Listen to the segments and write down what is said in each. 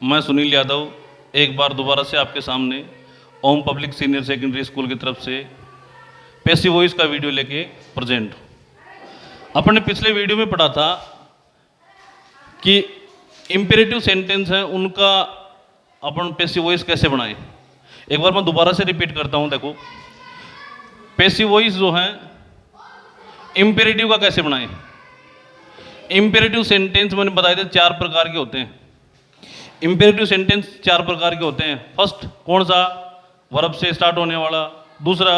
मैं सुनील यादव एक बार दोबारा से आपके सामने ओम पब्लिक सीनियर सेकेंडरी स्कूल की तरफ से पैसिव वॉइस का वीडियो लेके प्रेजेंट। अपन ने पिछले वीडियो में पढ़ा था कि इम्पेरेटिव सेंटेंस है उनका अपन पैसिव वॉइस कैसे बनाएं। एक बार मैं दोबारा से रिपीट करता हूं। देखो, पैसिव वॉइस जो है इम्पेरेटिव का कैसे बनाएं। इम्पेरेटिव सेंटेंस मैंने बताया था 4 प्रकार के होते हैं। इम्पेरेटिव सेंटेंस 4 प्रकार के होते हैं। फर्स्ट कौन सा? वर्ब से स्टार्ट होने वाला। दूसरा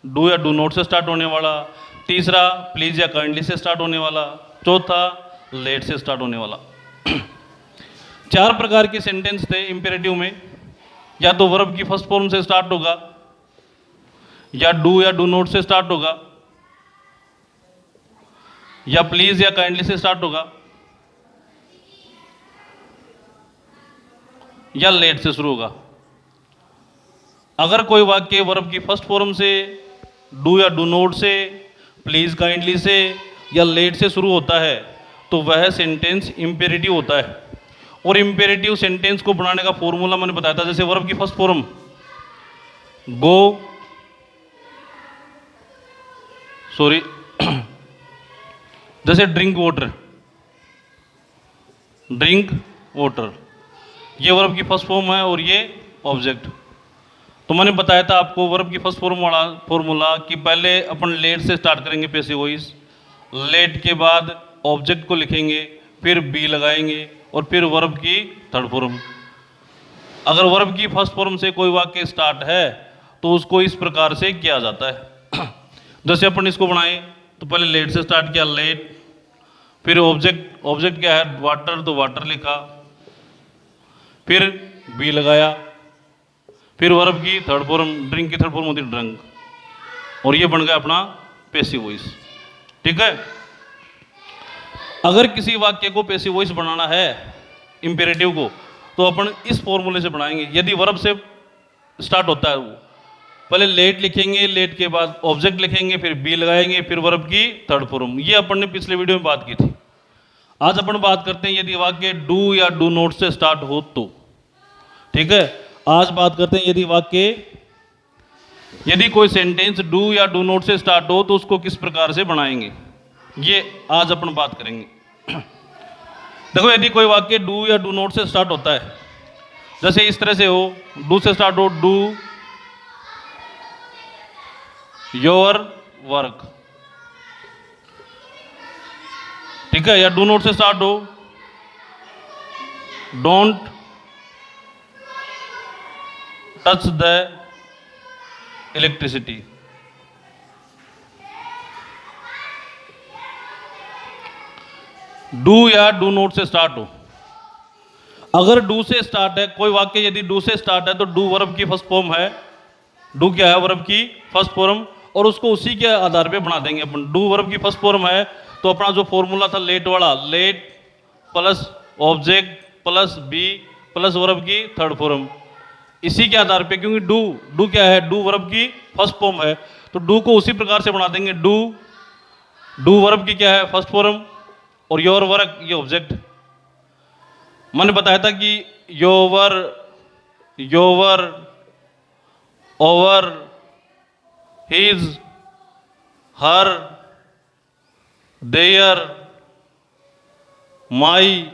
डू या डू नॉट से स्टार्ट होने वाला। तीसरा प्लीज या काइंडली से स्टार्ट होने वाला। चौथा लेट से स्टार्ट होने वाला। 4 प्रकार के सेंटेंस थे इम्पेरेटिव में। या तो वर्ब की फर्स्ट फॉर्म से स्टार्ट होगा, या डू या डू नॉट से स्टार्ट होगा, या प्लीज या काइंडली से स्टार्ट होगा, या लेट से शुरू होगा। अगर कोई वाक्य वर्ब की फर्स्ट फॉर्म से, डू या डू नॉट से, प्लीज काइंडली से या लेट से शुरू होता है तो वह सेंटेंस इम्पेरेटिव होता है। और इम्पेरेटिव सेंटेंस को बनाने का फॉर्मूला मैंने बताया था। जैसे वर्ब की फर्स्ट फॉर्म जैसे ड्रिंक वाटर, ये वर्ब की फर्स्ट फॉर्म है और ये ऑब्जेक्ट। तो मैंने बताया था आपको वर्ब की फर्स्ट फॉर्म वाला फॉर्मूला कि पहले अपन लेट से स्टार्ट करेंगे पैसिव वॉइस, लेट के बाद ऑब्जेक्ट को लिखेंगे, फिर बी लगाएंगे और फिर वर्ब की थर्ड फॉर्म। अगर वर्ब की फर्स्ट फॉर्म से कोई वाक्य स्टार्ट है तो उसको इस प्रकार से किया जाता है। जैसे अपन इसको बनाए तो पहले लेट से स्टार्ट किया, लेट, फिर ऑब्जेक्ट क्या है? वाटर, तो वाटर लिखा, फिर बी लगाया, फिर वर्ब की थर्ड फॉर्म, ड्रिंक की थर्ड फॉर्म होती है ड्रंक, और ये बन गया अपना पैसिव वॉइस। ठीक है। अगर किसी वाक्य को पैसिव वॉइस बनाना है इंपेरेटिव को, तो अपन इस फॉर्मूले से बनाएंगे। यदि वर्ब से स्टार्ट होता है वो, पहले लेट लिखेंगे, लेट के बाद ऑब्जेक्ट लिखेंगे, फिर बी लगाएंगे, फिर वर्ब की थर्ड फॉर्म। ये अपन ने पिछले वीडियो में बात की थी। आज अपन बात करते हैं यदि वाक्य डू या डू नॉट से स्टार्ट हो तो। ठीक है। आज बात करते हैं यदि कोई सेंटेंस डू या डू नॉट से स्टार्ट हो तो उसको किस प्रकार से बनाएंगे, ये आज अपन बात करेंगे। देखो, यदि कोई वाक्य डू या डू नॉट से स्टार्ट होता है, जैसे इस तरह से हो, डू से स्टार्ट हो, डू योर वर्क। ठीक है। या डू नॉट से स्टार्ट हो, don't touch the electricity. Do या डू नॉट से स्टार्ट हो। अगर डू से स्टार्ट है कोई वाक्य, यदि डू से स्टार्ट है तो डू वर्ब की फर्स्ट फॉर्म है। डू क्या है? वर्ब की फर्स्ट फॉर्म, और उसको उसी के आधार पे बना देंगे अपन। डू वर्ब की फर्स्ट फॉर्म है तो अपना जो फॉर्मूला था लेट वाला, let plus object plus be plus verb की थर्ड फॉर्म, इसी के आधार पे, क्योंकि डू क्या है? डू वर्ब की फर्स्ट फॉर्म है, तो डू को उसी प्रकार से बना देंगे। डू वर्ब की क्या है? फर्स्ट फॉर्म, और योर वर्क ये ऑब्जेक्ट। मैंने बताया था कि your, our, his, her, their, my,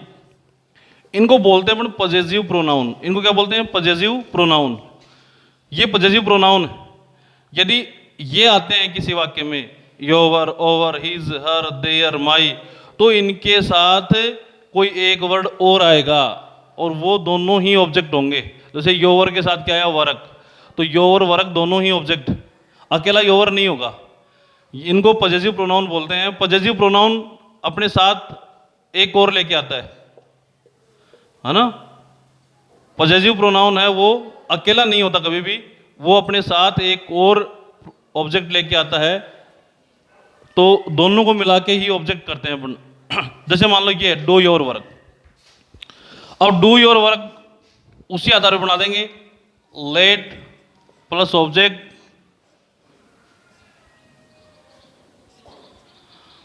इनको बोलते हैं अपन पॉजेसिव प्रोनाउन। इनको क्या बोलते हैं? Possessive pronoun. ये पॉजेसिव प्रोनाउन यदि ये आते हैं किसी वाक्य में, your, our, his, her, their, my, तो इनके साथ कोई एक वर्ड और आएगा और वो दोनों ही ऑब्जेक्ट होंगे। जैसे योवर के साथ क्या आया? वर्क, तो योवर वर्क दोनों ही ऑब्जेक्ट, अकेला योवर नहीं होगा। इनको पॉजेसिव प्रोनाउन बोलते हैं। पॉजेसिव प्रोनाउन अपने साथ एक और लेके आता है ना। पॉजेसिव प्रोनाउन है वो अकेला नहीं होता कभी भी, वो अपने साथ एक और ऑब्जेक्ट लेके आता है, तो दोनों को मिला के ही ऑब्जेक्ट करते हैं अपन। जैसे मान लो ये डू योर वर्क, अब डू योर वर्क उसी आधार पर बना देंगे, let plus object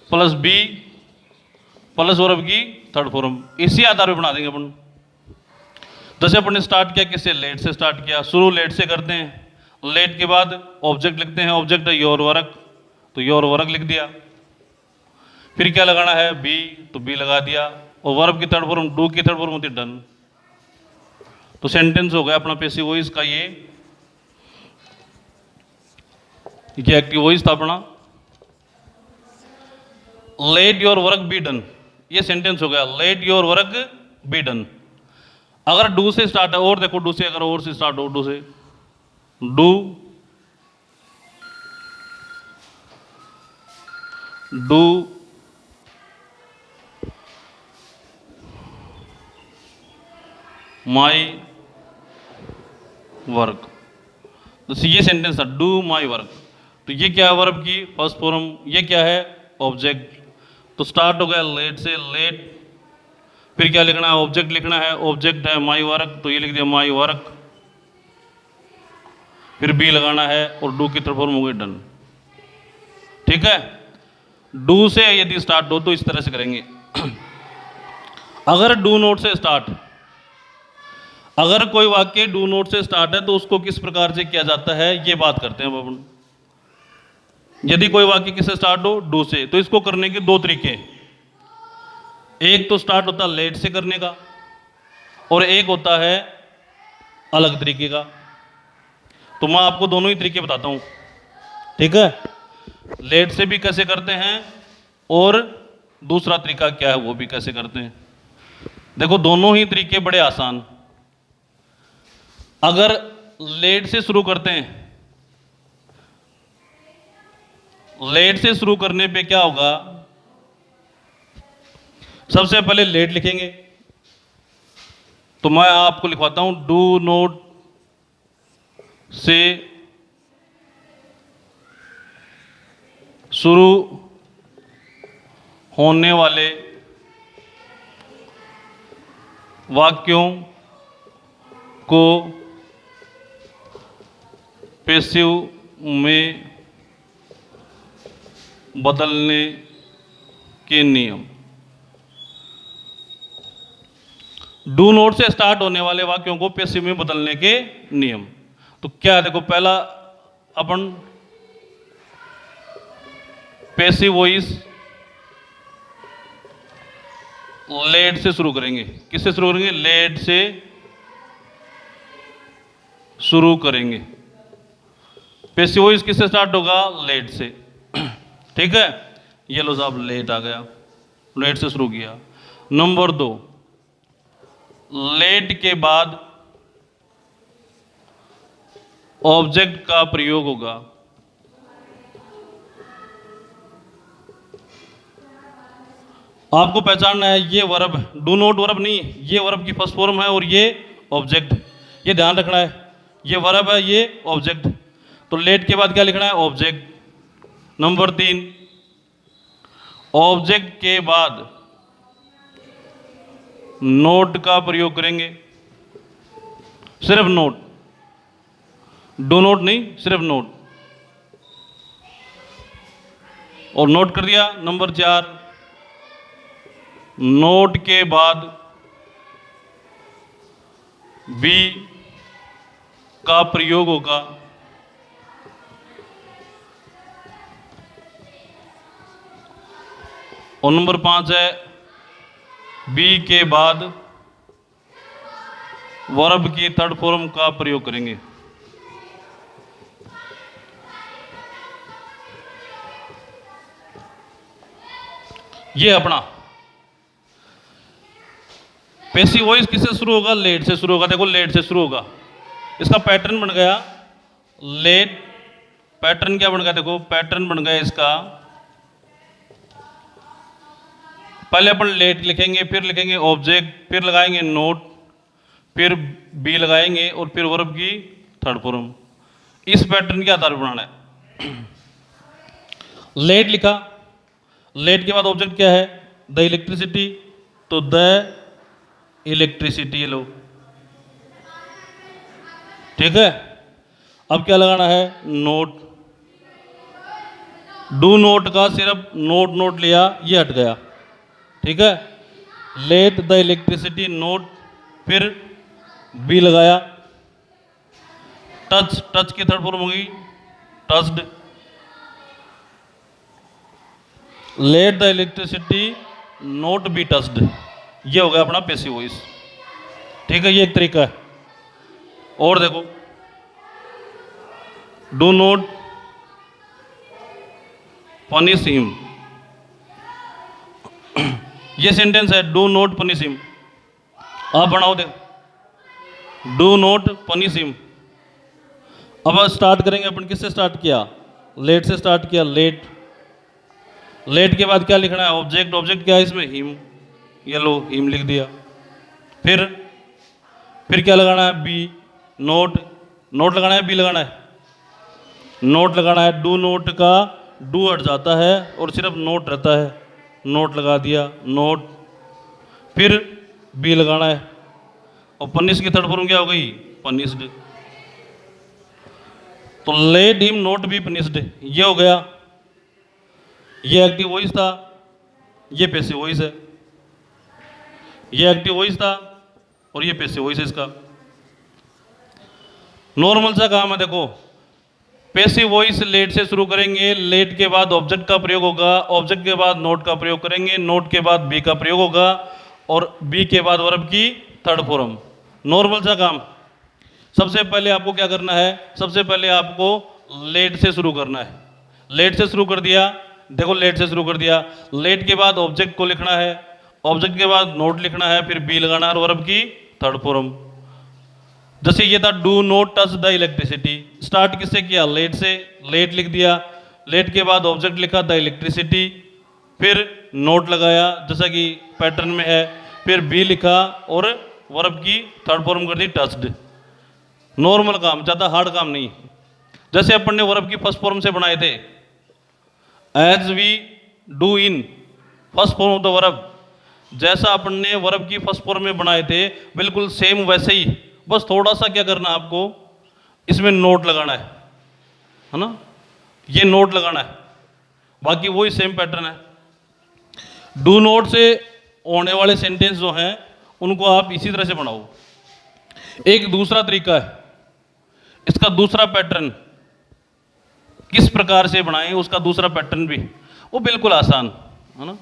plus be plus verb की थर्ड फॉर्म, इसी आधार पे बना देंगे अपन। जैसे अपन ने स्टार्ट किया किससे, लेट से स्टार्ट किया, शुरू लेट से करते हैं। लेट के बाद ऑब्जेक्ट लिखते हैं, ऑब्जेक्ट है योर वर्क, तो योर वर्क लिख दिया। फिर क्या लगाना है, बी, तो बी लगा दिया। और वर्ब की थर्ड फॉर्म, डू की थर्ड फॉर्म होती है डन। तो सेंटेंस हो गया अपना पैसिव वॉइस का ये एक्टिव वॉइस था अपना। Let your work be done, ये सेंटेंस हो गया, let your work be done. अगर डू से स्टार्ट है, और देखो डू से, अगर और से स्टार्ट हो, डू से, डू, डू माई वर्क, तो ये सेंटेंस था, डू माई वर्क। तो ये क्या है, वर्ब की फर्स्ट फॉर्म, ये क्या है, ऑब्जेक्ट। तो स्टार्ट हो गया लेट से, लेट, फिर क्या लिखना है, ऑब्जेक्ट लिखना है, ऑब्जेक्ट है माई वर्क, तो ये लिख दिया माई वर्क। फिर बी लगाना है और डू की तरफ फॉर्म हो गई डन। ठीक है, डू से यदि स्टार्ट हो तो इस तरह से करेंगे। अगर डू नोट से स्टार्ट, अगर कोई वाक्य डू नोट से स्टार्ट है तो उसको किस प्रकार से किया जाता है, ये बात करते हैं अपन। यदि कोई वाक्य किससे स्टार्ट हो, डू से, तो इसको करने के दो तरीके। एक तो स्टार्ट होता है लेट से करने का, और एक होता है अलग तरीके का। तो मैं आपको दोनों ही तरीके बताता हूं। ठीक है, लेट से भी कैसे करते हैं और दूसरा तरीका क्या है वो भी कैसे करते हैं। देखो दोनों ही तरीके बड़े आसान। अगर लेट से शुरू करते हैं, लेट से शुरू करने पे क्या होगा, सबसे पहले लेट लिखेंगे। तो मैं आपको लिखवाता हूं, डू नोट से शुरू होने वाले वाक्यों को पैसिव में बदलने के नियम। डू नोट से स्टार्ट होने वाले वाक्यों को पैसिव में बदलने के नियम। तो क्या है, देखो पहला अपन पैसिव वॉइस लेट से शुरू करेंगे। किससे शुरू करेंगे, लेट से शुरू करेंगे। पैसिव वॉइस किससे स्टार्ट होगा, लेट से। ठीक है, ये लो साहब लेट आ गया, लेट से शुरू किया। नंबर 2, लेट के बाद ऑब्जेक्ट का प्रयोग होगा। आपको पहचानना है ये वर्ब, डू नॉट वर्ब नहीं, ये वर्ब की फर्स्ट फॉर्म है और ये ऑब्जेक्ट, ये ध्यान रखना है। ये वर्ब है, ये ऑब्जेक्ट। तो लेट के बाद क्या लिखना है, ऑब्जेक्ट। नंबर 3, ऑब्जेक्ट के बाद नोट का प्रयोग करेंगे, सिर्फ नोट, डू नोट नहीं, सिर्फ नोट। और नोट कर दिया। नंबर 4, नोट के बाद बी का प्रयोग होगा। और नंबर 5 है, बी के बाद वर्ब की थर्ड फॉर्म का प्रयोग करेंगे। ये अपना पैसिव वॉइस किससे शुरू होगा, लेट से शुरू होगा। देखो लेट से शुरू होगा, इसका पैटर्न बन गया लेट। पैटर्न क्या बन गया, देखो पैटर्न बन गया इसका, पहले अपन लेट लिखेंगे, फिर लिखेंगे ऑब्जेक्ट, फिर लगाएंगे नोट, फिर बी लगाएंगे और फिर वर्ब की थर्ड फॉर्म। इस पैटर्न के आधार पर बनाना है। लेट लिखा, लेट के बाद ऑब्जेक्ट क्या है, द इलेक्ट्रिसिटी, तो द इलेक्ट्रिसिटी लो। ठीक है, अब क्या लगाना है, नोट। डू नोट का सिर्फ नोट नोट लिया, ये हट गया। ठीक है, लेट द इलेक्ट्रिसिटी नोट, फिर बी लगाया, टच, टच की थर्ड फॉर्म होगी touched. Let the electricity not be touched, ये हो गया अपना पैसिव वॉइस। ठीक है, ये एक तरीका है। और देखो, डू नॉट पनिश हिम, ये सेंटेंस है, डू नॉट पनिश हिम। आप बनाओ दे, डू नॉट पनिश हिम। अब स्टार्ट करेंगे अपन, किससे स्टार्ट किया? लेट से स्टार्ट किया, लेट। लेट के बाद क्या लिखना है? ऑब्जेक्ट, ऑब्जेक्ट क्या है इसमें? हिम, ये लो हिम लिख दिया। फिर क्या लगाना है? बी, नोट, नोट लगाना है, बी लगाना है? नोट लगाना है। डू नोट का डू हट जाता है और सिर्फ नोट रहता है, नोट लगा दिया, नोट। फिर बी लगाना है। और पनिश की थर्ड फॉर्म क्या हो गई? पनिश्ड। तो let him note be punished, ये हो गया। ये एक्टिव वॉइस था, ये पैसिव वॉइस है। ये एक्टिव वॉइस था और ये पैसिव वॉइस है इसका। नॉर्मल सा काम है, देखो पैसिव वॉइस लेट से शुरू करेंगे, लेट के बाद ऑब्जेक्ट का प्रयोग होगा, ऑब्जेक्ट के बाद नोट का प्रयोग करेंगे, नोट के बाद बी का प्रयोग होगा और बी के बाद वर्ब की थर्ड फॉर्म। नॉर्मल सा काम। सबसे पहले आपको क्या करना है? सबसे पहले आपको लेट से शुरू करना है। लेट से शुरू कर दिया, देखो लेट से शुरू कर दिया, लेट के बाद ऑब्जेक्ट को लिखना है, ऑब्जेक्ट के बाद नोट लिखना है, फिर बी लगाना है और वर्ब की थर्ड फॉर्म। जैसे ये था, do not touch the electricity, start किससे किया? लेट से, लेट लिख दिया, लेट के बाद ऑब्जेक्ट लिखा द इलेक्ट्रिसिटी, फिर नोट लगाया जैसा कि पैटर्न में है, फिर बी लिखा और वर्ब की थर्ड फॉर्म कर दी टच्ड। नॉर्मल काम, ज़्यादा हार्ड काम नहीं। जैसे अपन ने वर्ब की फर्स्ट फॉर्म से बनाए थे, as we do in first form of the verb, जैसा अपन ने वर्ब की फर्स्ट फॉर्म में बनाए थे बिल्कुल सेम वैसे ही, बस थोड़ा सा क्या करना है आपको, इसमें नोट लगाना है ना, ये नोट लगाना है, बाकी वही सेम पैटर्न है। डू नोट से होने वाले सेंटेंस जो हैं उनको आप इसी तरह से बनाओ। एक दूसरा तरीका है इसका, दूसरा पैटर्न किस प्रकार से बनाएं, उसका दूसरा पैटर्न भी वो बिल्कुल आसान है ना,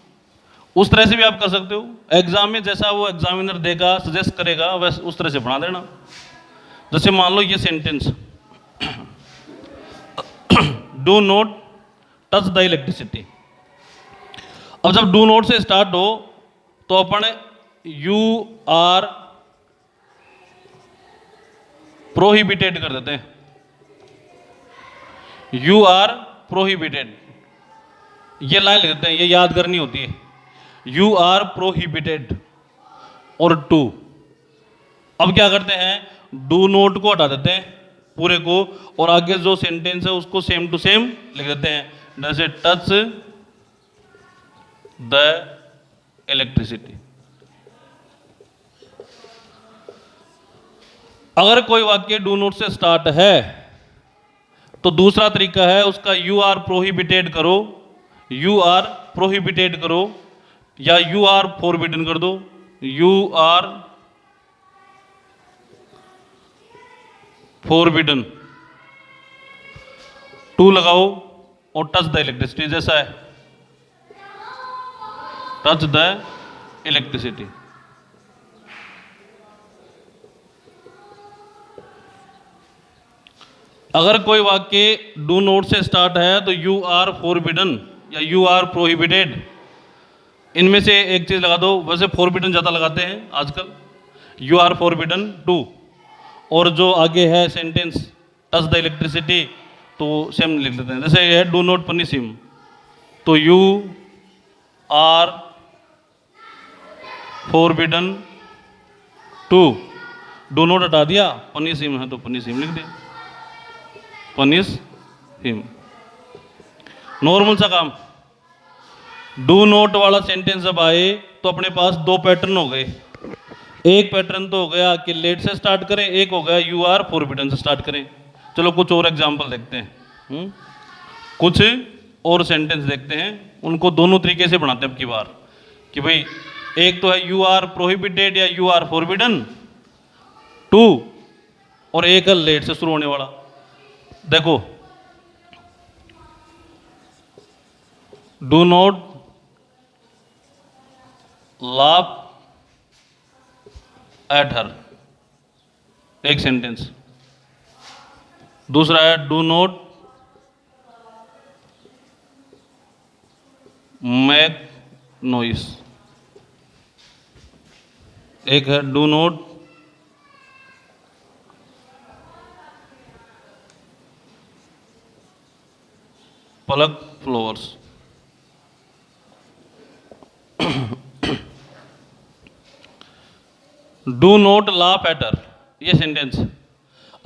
उस तरह से भी आप कर सकते हो। एग्जाम में जैसा वो एग्जामिनर देगा, सजेस्ट करेगा, वैसे उस तरह से बना देना। जैसे मान लो ये sentence, do not touch the electricity. अब जब डू नॉट से स्टार्ट हो तो अपन यू आर प्रोहिबिटेड कर देते हैं, यू आर प्रोहिबिटेड, ये लाइन लिख देते हैं, ये याद करनी होती है। यू आर प्रोहिबिटेड और टू। अब क्या करते हैं, डू नोट को हटा देते हैं पूरे को और आगे जो सेंटेंस है उसको सेम टू सेम लिख देते हैं, जैसे टच द इलेक्ट्रिसिटी। अगर कोई वाक्य डू नोट से स्टार्ट है तो दूसरा तरीका है उसका, यू आर प्रोहिबिटेड करो, यू आर प्रोहिबिटेड करो या यू आर फॉरबिडन कर दो, यू आर फॉरबिडन। टू लगाओ और टच द इलेक्ट्रिसिटी, जैसा है टच द इलेक्ट्रिसिटी। अगर कोई वाक्य डू नोट से स्टार्ट है तो यू आर फॉरबिडन या यू आर प्रोहिबिटेड, इनमें से एक चीज लगा दो। वैसे फॉरबिडन ज्यादा लगाते हैं आजकल, यू आर फॉरबिडन टू, और जो आगे है सेंटेंस टच द इलेक्ट्रिसिटी तो सेम लिख देते हैं। जैसे ये है डू नॉट पनिश हिम, तो you are forbidden to, do not हटा दिया, पनिश हिम है तो पनिश हिम लिख दिया, पनिश हिम। नॉर्मल सा काम। डू नॉट वाला सेंटेंस जब आए तो अपने पास दो पैटर्न हो गए। एक पैटर्न तो हो गया कि लेट से स्टार्ट करें, एक हो गया यू आर फॉरबिडन से स्टार्ट करें। चलो कुछ और एग्जांपल देखते हैं, कुछ और सेंटेंस देखते हैं, उनको दोनों तरीके से बनाते हैं अब की बार, कि भाई एक तो है यू आर प्रोहिबिटेड या यू आर फॉरबिडन, टू, और एक है लेट से शुरू होने वाला। देखो, डू नॉट लाफ एट हर, एक सेंटेंस। दूसरा है डू नॉट मेक नॉइस, एक है do not plug flowers. Do not laugh at हर, ये सेंटेंस।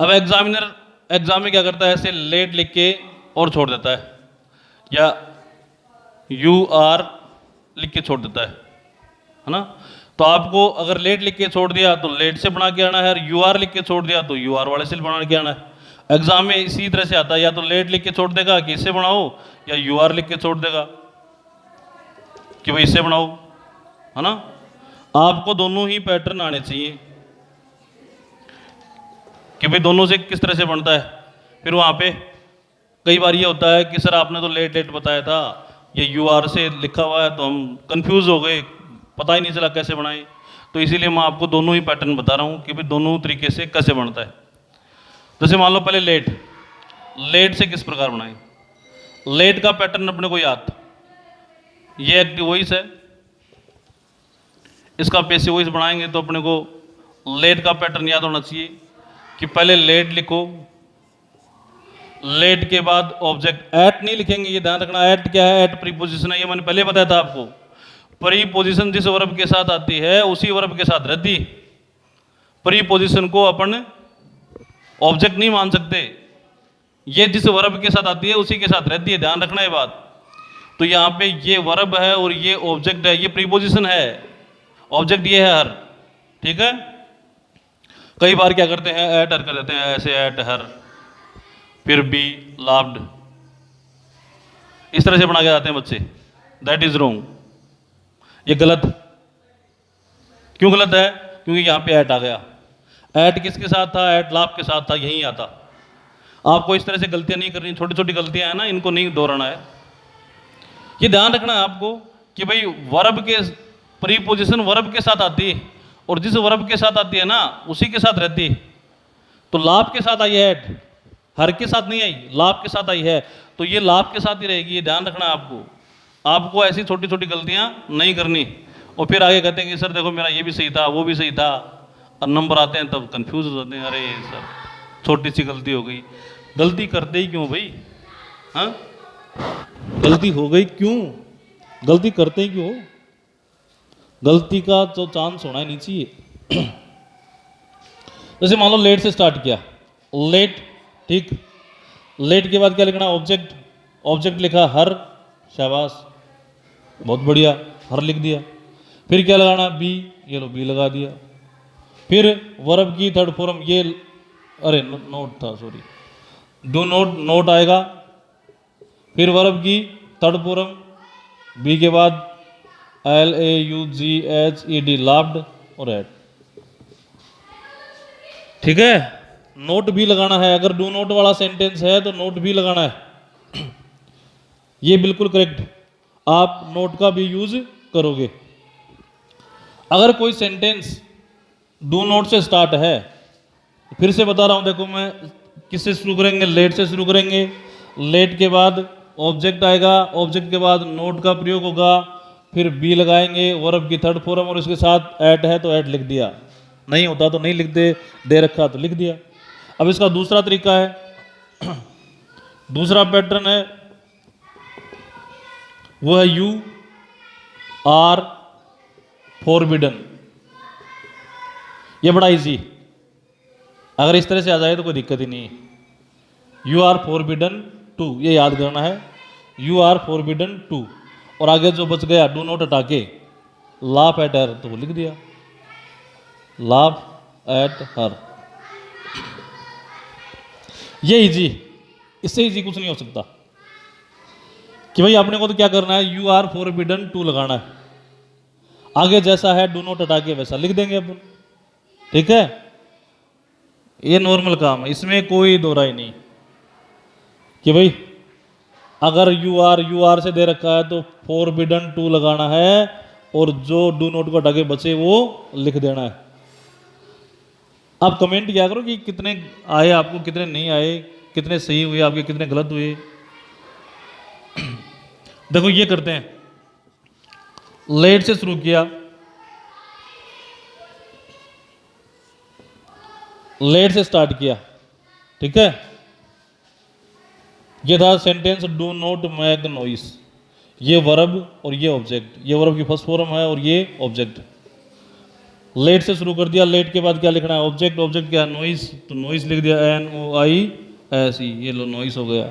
अब एग्जाम में क्या करता है, ऐसे लेट लिख के और छोड़ देता है, या यू आर लिख के छोड़ देता है ना। तो आपको अगर लेट लिख के छोड़ दिया तो लेट से बना के आना है, और यू आर लिख के छोड़ दिया तो यू आर वाले से बना के आना है। एग्जाम में इसी तरह से आता है, या तो लेट लिख के छोड़ देगा कि इससे बनाओ, या यू आर लिख के छोड़ देगा कि भाई इससे बनाओ, है ना। आपको दोनों ही पैटर्न आने चाहिए कि भाई दोनों से किस तरह से बनता है। फिर वहाँ पे कई बार ये होता है कि सर आपने तो लेट लेट बताया था, ये यू आर से लिखा हुआ है, तो हम कंफ्यूज हो गए, पता ही नहीं चला कैसे बनाएं। तो इसीलिए मैं आपको दोनों ही पैटर्न बता रहा हूँ कि भाई दोनों तरीके से कैसे बनता है। जैसे मान लो पहले लेट, लेट से किस प्रकार बनाएं। लेट का पैटर्न अपने को याद, ये एक्टिव वॉइस है, इसका पैसिव वॉइस बनाएंगे तो अपने को लेट का पैटर्न याद होना चाहिए कि पहले लेट लिखो, लेट के बाद ऑब्जेक्ट एट नहीं लिखेंगे, ये ध्यान रखना। एट क्या है, एट प्रीपोजिशन है, ये मैंने पहले बताया था आपको। प्रीपोजिशन जिस वर्ब के साथ आती है उसी वर्ब के साथ रहती। प्रीपोजिशन को अपन ऑब्जेक्ट नहीं मान सकते, ये जिस वर्ब के साथ आती है उसी के साथ रहती है, ध्यान रखना ये बात। तो यहाँ पे ये वर्ब है और ये ऑब्जेक्ट है, ये प्रीपोजिशन है, ऑब्जेक्ट ये है हर, ठीक है। कई बार क्या करते हैं, एट हर कर देते हैं, ऐसे एट हर, फिर बी लाफ्ड, इस तरह से बना के जाते हैं बच्चे। दैट इज रॉन्ग, ये गलत। क्यों गलत है, क्योंकि यहाँ पे एट आ गया। एट किसके साथ था, एट लाफ के साथ था, यही आता। आपको इस तरह से गलतियां नहीं करनी, छोटी छोटी गलतियां हैं ना, इनको नहीं दोहराना है। ये ध्यान रखना है आपको कि भाई वर्ब के प्रीपोजिशन वर्ब के साथ आती है, और जिस वर्ब के साथ आती है ना उसी के साथ रहती है। तो लाभ के साथ आई है एट, हर के साथ नहीं आई, लाभ के साथ आई है, तो ये लाभ के साथ ही रहेगी, ये ध्यान रखना है आपको। आपको ऐसी छोटी छोटी गलतियां नहीं करनी, और फिर आगे कहते हैं कि सर देखो मेरा ये भी सही था, वो भी सही था, और नंबर आते हैं तब कंफ्यूज हो जाते हैं, अरे सर छोटी सी गलती हो गई। गलती करते ही क्यों भाई, हाँ, गलती हो गई क्यों, गलती करते ही क्यों, गलती का तो चांस होना ही नहीं चाहिए। जैसे मान लो लेट से स्टार्ट किया, लेट, ठीक। लेट के बाद क्या लिखना, ऑब्जेक्ट, ऑब्जेक्ट लिखा हर, शाबाश, बहुत बढ़िया, हर लिख दिया। फिर क्या लगाना, बी, ये लो बी लगा दिया। फिर वर्ब की थर्ड फॉर्म, ये अरे नोट था, सॉरी, डू नोट, नोट आएगा। फिर वर्ब की थर्ड फॉर्म बी के बाद LAUGHED, लाफ्ड, और एट, ठीक है। नोट भी लगाना है, अगर डू नोट वाला सेंटेंस है तो नोट भी लगाना है, ये बिल्कुल करेक्ट, आप नोट का भी यूज करोगे। अगर कोई सेंटेंस डू नोट से स्टार्ट है, फिर से बता रहा हूं, देखो मैं किससे शुरू करेंगे, लेट से शुरू करेंगे। लेट के बाद ऑब्जेक्ट आएगा, ऑब्जेक्ट के बाद नोट का प्रयोग होगा, फिर बी लगाएंगे, वर्ब की थर्ड फॉर्म, और इसके साथ एट है तो एट लिख दिया, नहीं होता तो नहीं लिख दे रखा तो लिख दिया। अब इसका दूसरा तरीका है, दूसरा पैटर्न है, वो है यू आर फॉरबिडन। ये बड़ा इजी, अगर इस तरह से आ जाए तो कोई दिक्कत ही नहीं है। यू आर फॉरबिडन टू, ये याद करना है, यू आर फॉरबिडन टू, और आगे जो बच गया डू नॉट हटा के लाफ एट हर, तो वो लिख दिया, लाफ एट हर। ये इजी, इससे इजी कुछ नहीं हो सकता कि भाई आपने को तो क्या करना है, यू आर फॉरबिडन टू लगाना है, आगे जैसा है डू नॉट हटा के वैसा लिख देंगे अपन, ठीक है। ये नॉर्मल काम है, इसमें कोई दो राय नहीं कि भाई अगर यू आर से दे रखा है तो फॉरबिडन टू लगाना है और जो डू नोट को हटा के बचे वो लिख देना है। आप कमेंट किया करो कि कितने आए आपको, कितने नहीं आए, कितने सही हुए आपके, कितने गलत हुए। देखो ये करते हैं, लेट से शुरू किया, लेट से स्टार्ट किया, ठीक है। ये था sentence do not make noise, ये वर्ब और ये ऑब्जेक्ट, ये वर्ब की फर्स्ट फॉर्म है और ये ऑब्जेक्ट। लेट से शुरू कर दिया, लेट के बाद क्या लिखना है, ऑब्जेक्ट, ऑब्जेक्ट क्या है, नॉइस, तो नॉइस लिख दिया NOIS, ये लो नॉइस हो गया।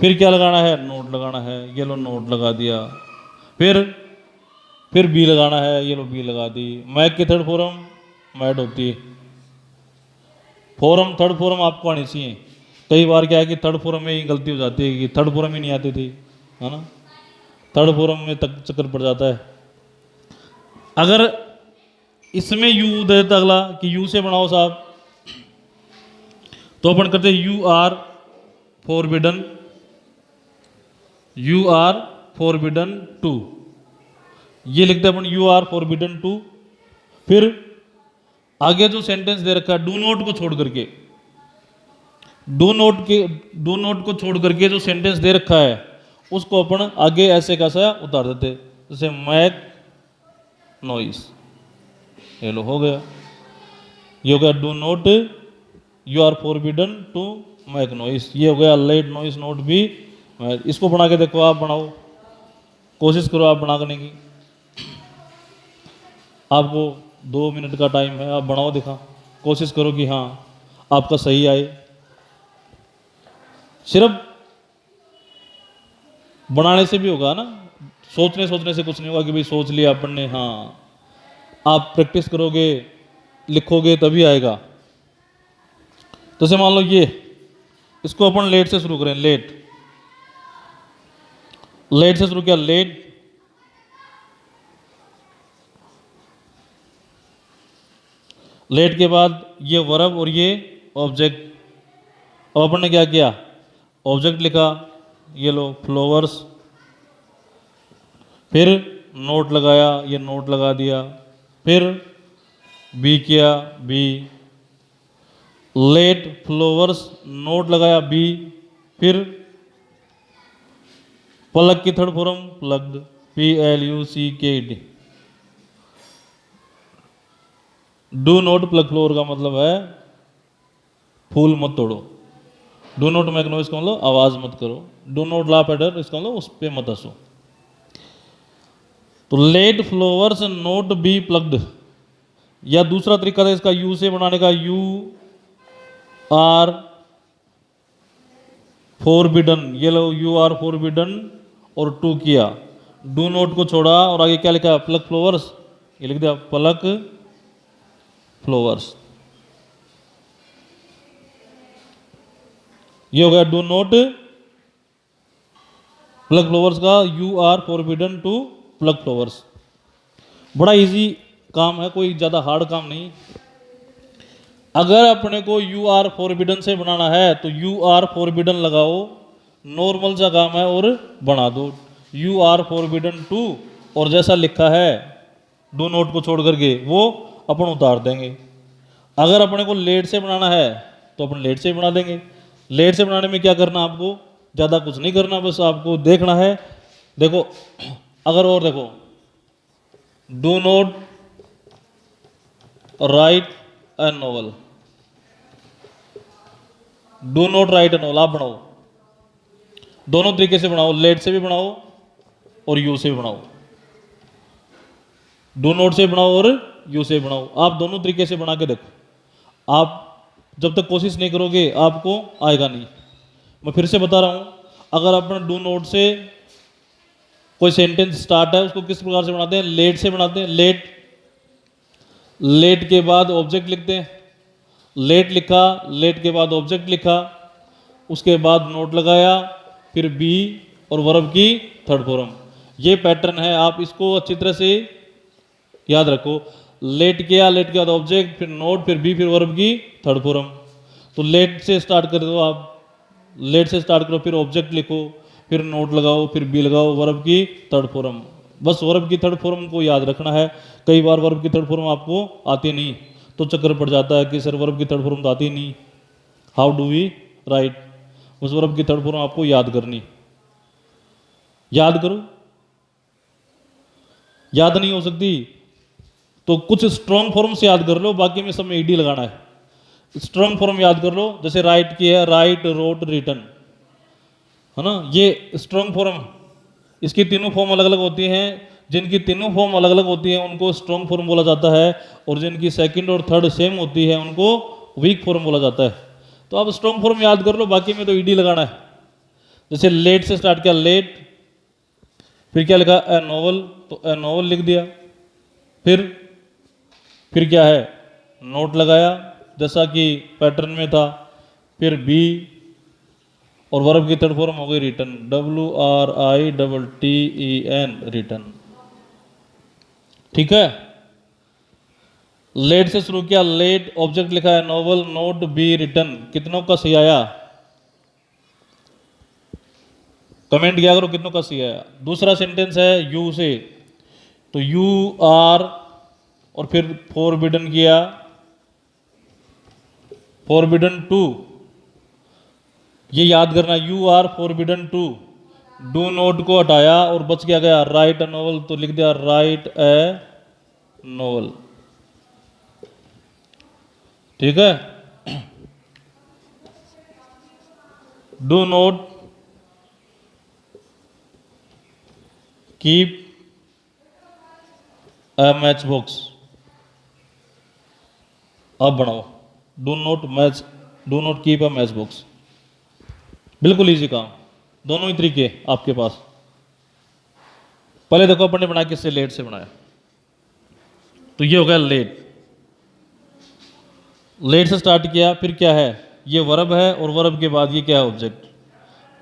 फिर क्या लगाना है, नोट लगाना है, ये लो नोट लगा दिया। फिर बी लगाना है, ये लो बी लगा दी। मैक की थर्ड फॉर्म मैड होती है। फॉर्म थर्ड फॉर्म आपको आनी चाहिए। कई बार क्या है कि थर्ड फॉर्म में ही गलती हो जाती है कि थर्ड फॉर्म ही नहीं आती थी, है ना, थर्ड फॉर्म में तक चक्कर पड़ जाता है। अगर इसमें यू दे देता अगला कि यू से बनाओ साहब, तो अपन करते you are forbidden, you are forbidden to, ये लिखते हैं अपन यू आर फॉरबिडन टू। फिर आगे जो सेंटेंस दे रखा है डू नोट को छोड़ करके, डू नोट को छोड़ करके जो सेंटेंस दे रखा है उसको अपन आगे ऐसे कैसा उतार देते, जैसे मैक नॉइस, ये लो हो गया, ये हो गया do not you are forbidden to make noise, ये हो गया लेट नॉइस नोट बी। इसको बना के देखो, आप बनाओ, कोशिश करो आप बना करने की। आपको 2 मिनट का टाइम है, आप बनाओ, दिखा, कोशिश करो कि हाँ आपका सही आए। सिर्फ बनाने से भी होगा ना, सोचने से कुछ नहीं होगा कि भाई सोच लिया अपन ने, हाँ आप प्रैक्टिस करोगे, लिखोगे तभी आएगा। तो से मान लो ये, इसको अपन लेट से शुरू करें, लेट, लेट से शुरू किया, लेट, लेट के बाद ये वर्ब और ये ऑब्जेक्ट। अब अपन ने क्या किया, ऑब्जेक्ट लिखा, ये लो फ्लावर्स, फिर नोट लगाया, ये नोट लगा दिया। फिर बी किया, बी, लेट फ्लावर्स नोट लगाया बी। फिर प्लग की third form plucked, PLUCKD। Do not pluck flower का मतलब है फूल मत तोड़ो, डू नॉट मेक नॉइस का मतलब आवाज मत करो, do not laugh at her इसका मतलब उस पर मत हंसो। तो let flowers not be plucked, या दूसरा तरीका था इसका यू से बनाने का, यू आर फॉरबिडन, ये लो यू आर फॉरबिडन और टू किया, डू नोट को छोड़ा और आगे क्या लिखा, प्लग फ्लावर्स, ये लिख दिया प्लग फ्लावर्स। ये हो गया डू नोट प्लग फ्लावर्स का you are forbidden to pluck flowers. बड़ा इजी काम है, कोई ज़्यादा हार्ड काम नहीं। अगर अपने को यू आर फॉरबिडन से बनाना है तो यू आर फॉरबिडन लगाओ, नॉर्मल सा काम है, और बना दो यू आर फॉरबिडन टू, और जैसा लिखा है डू नोट को छोड़ करके वो अपन उतार देंगे। अगर अपने को लेट से बनाना है तो अपन लेट से बना देंगे। लेट से बनाने में क्या करना, आपको ज़्यादा कुछ नहीं करना, बस आपको देखना है। देखो अगर, और देखो, do not right A novel, do not right A novel, आप बनाओ, दोनों तरीके से बनाओ, लेट से भी बनाओ और यू से भी बनाओ, डू नॉट से बनाओ और यू से बनाओ, आप दोनों तरीके से बना के देखो। आप जब तक कोशिश नहीं करोगे आपको आएगा नहीं। मैं फिर से बता रहा हूं, अगर अपन डू नोट से कोई सेंटेंस स्टार्ट है उसको किस प्रकार से बनाते हैं, लेट से बनाते हैं। लेट, लेट के बाद ऑब्जेक्ट लिखते हैं, लेट लिखा, लेट के बाद ऑब्जेक्ट लिखा, उसके बाद नोट लगाया, फिर बी और वर्ब की थर्ड फॉर्म। ये पैटर्न है, आप इसको अच्छी तरह से याद रखो। लेट किया, लेट के बाद ऑब्जेक्ट, फिर नोट, फिर बी, फिर वर्ब की थर्ड फॉर्म। तो लेट से स्टार्ट कर दो आप, लेट से स्टार्ट करो, फिर ऑब्जेक्ट लिखो, फिर नोट लगाओ, फिर बी लगाओ, वर्ब की थर्ड फॉर्म। बस वर्ब की थर्ड फॉर्म को याद रखना है। कई बार वर्ब की थर्ड फॉर्म आपको आती नहीं, तो चक्कर पड़ जाता है कि सर वर्ब की थर्ड फॉर्म तो आती नहीं, हाउ डू वी राइट। उस वर्ब की थर्ड फॉर्म आपको याद करनी, याद करो। याद नहीं हो सकती तो कुछ स्ट्रॉन्ग फॉर्म से याद कर लो, बाकी में सब में ईडी लगाना है। स्ट्रॉन्ग फॉर्म याद कर लो, जैसे राइट की है, राइट, रोट, रिटन, है ना, ये स्ट्रॉन्ग फॉर्म। इसकी तीनों फॉर्म अलग अलग होती हैं, जिनकी तीनों फॉर्म अलग अलग होती हैं उनको स्ट्रॉन्ग फॉर्म बोला जाता है, और जिनकी सेकंड और थर्ड सेम होती है उनको वीक फॉर्म बोला जाता है। तो आप स्ट्रॉन्ग फॉर्म याद कर लो, बाकी में तो ईडी लगाना है। जैसे लेट से स्टार्ट किया, लेट, फिर क्या लिखा, ए नोवेल, तो ए नोवेल लिख दिया। फिर क्या है, नोट लगाया जैसा कि पैटर्न में था, फिर बी, और वर्ब की थर्ड फॉर्म हो गई रिटर्न, WRITTEN, रिटर्न। ठीक है, लेट से शुरू किया, लेट, ऑब्जेक्ट लिखा है नोवेल, नोट, बी, रिटर्न। कितनों का सही आया? कमेंट किया करो कितनों का सही आया। दूसरा सेंटेंस है यू से, तो यू आर, और फिर फॉरबिडन किया, फॉरबिडन टू, ये याद करना, you are forbidden to. Do not को हटाया और बच गया राइट अ नोवेल, तो लिख दिया राइट ए नोवेल। ठीक है, do not keep a match box, अब बनाओ, do not keep a match box. बिल्कुल इजी काम, दोनों ही तरीके आपके पास। पहले देखो अपन ने बनाया किससे, लेट से बनाया, तो ये हो गया लेट। लेट से स्टार्ट किया, फिर क्या है, ये वर्ब है, और वर्ब के बाद ये क्या है, ऑब्जेक्ट।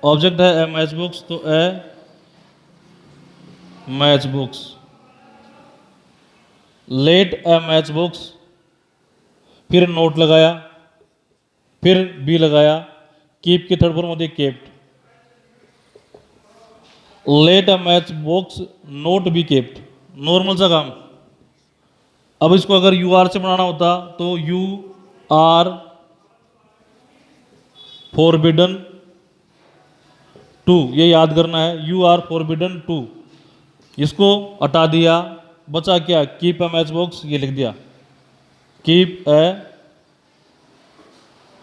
ऑब्जेक्ट है ए मैच बुक्स, तो ए मैच बुक्स, लेट ए मैच बुक्स, फिर नोट लगाया, फिर बी लगाया, कीप की थर्ड फॉर्म होती है kept. Let a matchbox not be kept, normal सा काम। अब इसको अगर यू आर से बनाना होता तो यू आर फॉरबिडन टू, ये याद करना है, यू आर फॉरबिडन टू। इसको हटा दिया, बचा क्या, कीप अ मैच बॉक्स, ये लिख दिया कीप ए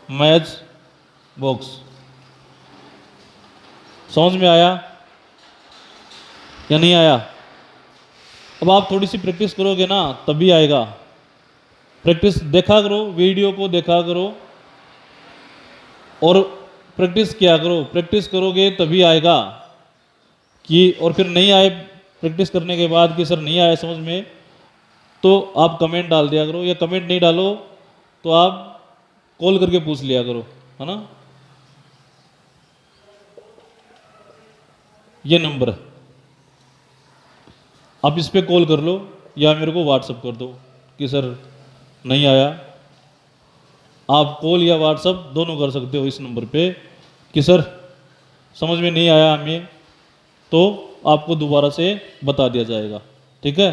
मैच बॉक्स। समझ में आया या नहीं आया? अब आप थोड़ी सी प्रैक्टिस करोगे ना तभी आएगा। प्रैक्टिस देखा करो, वीडियो को देखा करो और प्रैक्टिस किया करो। प्रैक्टिस करोगे तभी आएगा कि, और फिर नहीं आए प्रैक्टिस करने के बाद कि सर नहीं आया समझ में, तो आप कमेंट डाल दिया करो, या कमेंट नहीं डालो तो आप कॉल करके पूछ लिया करो, है ना। ये नंबर है, आप इस पे कॉल कर लो या मेरे को व्हाट्सअप कर दो कि सर नहीं आया। आप कॉल या व्हाट्सअप दोनों कर सकते हो इस नंबर पे कि सर समझ में नहीं आया हमें, तो आपको दोबारा से बता दिया जाएगा। ठीक है,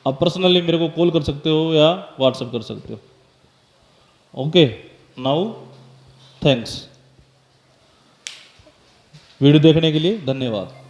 आप पर्सनली मेरे को कॉल कर सकते हो या व्हाट्सअप कर सकते हो। Okay, now thanks. वीडियो देखने के लिए धन्यवाद।